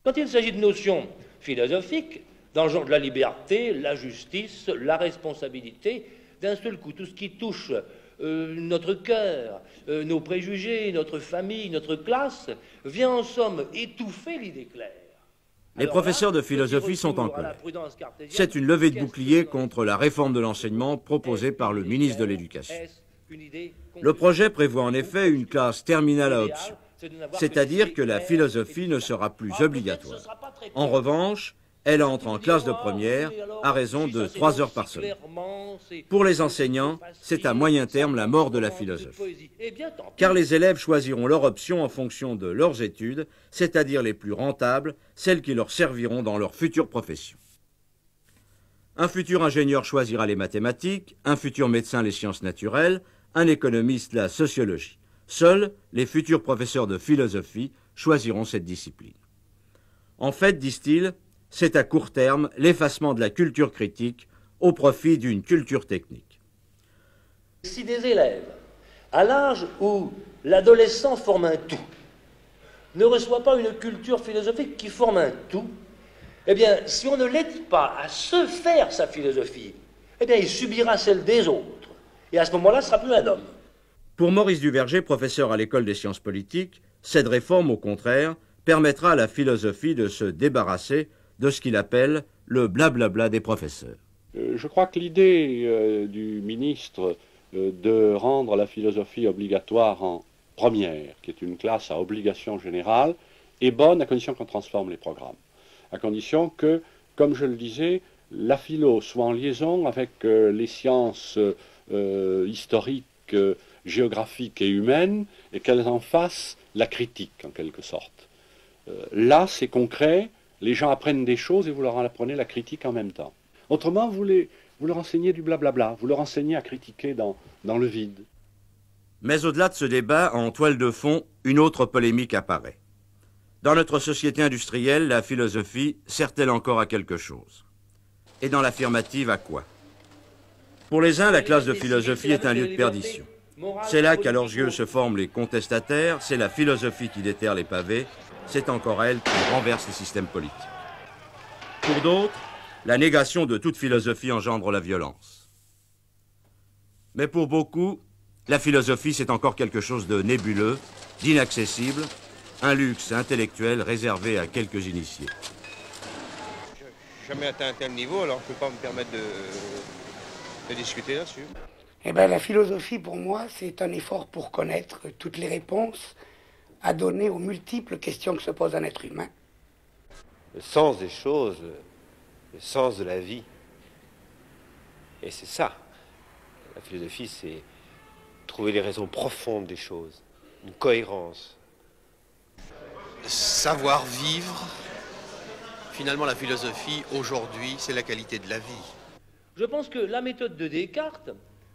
Quand il s'agit de notions philosophiques, dans le genre de la liberté, la justice, la responsabilité, d'un seul coup, tout ce qui touche notre cœur, nos préjugés, notre famille, notre classe, vient en somme étouffer l'idée claire. Les professeurs de philosophie sont en colère. C'est une levée de bouclier contre la réforme de l'enseignement proposée par le ministre de l'Éducation. Le projet prévoit en effet une classe terminale à option, c'est-à-dire que la philosophie ne sera plus obligatoire. En revanche, elle entre en classe de première à raison de 3 heures par semaine. Pour les enseignants, c'est à moyen terme la mort de la philosophie. Car les élèves choisiront leur option en fonction de leurs études, c'est-à-dire les plus rentables, celles qui leur serviront dans leur future profession. Un futur ingénieur choisira les mathématiques, un futur médecin les sciences naturelles, un économiste la sociologie. Seuls les futurs professeurs de philosophie choisiront cette discipline. En fait, disent-ils, c'est à court terme l'effacement de la culture critique au profit d'une culture technique. Si des élèves, à l'âge où l'adolescent forme un tout, ne reçoit pas une culture philosophique qui forme un tout, eh bien, si on ne l'aide pas à se faire sa philosophie, eh bien, il subira celle des autres. Et à ce moment-là, ce ne sera plus un homme. Pour Maurice Duverger, professeur à l'École des sciences politiques, cette réforme, au contraire, permettra à la philosophie de se débarrasser de ce qu'il appelle le blablabla des professeurs. Je crois que l'idée du ministre de rendre la philosophie obligatoire en première, qui est une classe à obligation générale, est bonne à condition qu'on transforme les programmes. À condition que, comme je le disais, la philo soit en liaison avec les sciences historiques, géographiques et humaines, et qu'elles en fassent la critique, en quelque sorte. Là, c'est concret. Les gens apprennent des choses et vous leur en apprenez la critique en même temps. Autrement, vous leur enseignez du blablabla, vous leur enseignez à critiquer dans le vide. Mais au-delà de ce débat, en toile de fond, une autre polémique apparaît. Dans notre société industrielle, la philosophie sert-elle encore à quelque chose? Et dans l'affirmative, à quoi? Pour les uns, la classe de philosophie est un lieu de perdition. C'est là qu'à leurs yeux se forment les contestataires, c'est la philosophie qui déterre les pavés, c'est encore elle qui renverse les systèmes politiques. Pour d'autres, la négation de toute philosophie engendre la violence. Mais pour beaucoup, la philosophie, c'est encore quelque chose de nébuleux, d'inaccessible, un luxe intellectuel réservé à quelques initiés. Je n'ai jamais atteint un tel niveau, alors je ne peux pas me permettre de discuter là-dessus. Eh bien, la philosophie, pour moi, c'est un effort pour connaître toutes les réponses à donner aux multiples questions que se pose un être humain. Le sens des choses, le sens de la vie. Et c'est ça. La philosophie, c'est trouver les raisons profondes des choses, une cohérence. Savoir vivre, finalement la philosophie, aujourd'hui, c'est la qualité de la vie. Je pense que la méthode de Descartes,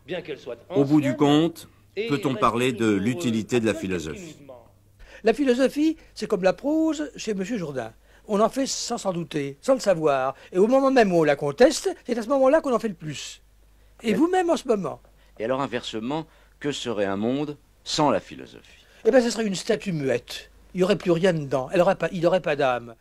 bien qu'elle soit ancienne, au bout du compte, peut-on parler de l'utilité de la philosophie? La philosophie, c'est comme la prose chez M. Jourdain. On en fait sans s'en douter, sans le savoir. Et au moment même où on la conteste, c'est à ce moment-là qu'on en fait le plus. Et vous-même en ce moment. Et alors inversement, que serait un monde sans la philosophie? Eh bien, ce serait une statue muette. Il n'y aurait plus rien dedans. Il n'aurait pas d'âme.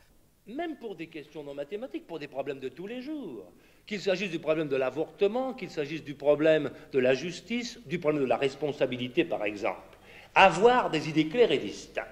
Même pour des questions non mathématiques, pour des problèmes de tous les jours. Qu'il s'agisse du problème de l'avortement, qu'il s'agisse du problème de la justice, du problème de la responsabilité, par exemple. Avoir des idées claires et distinctes.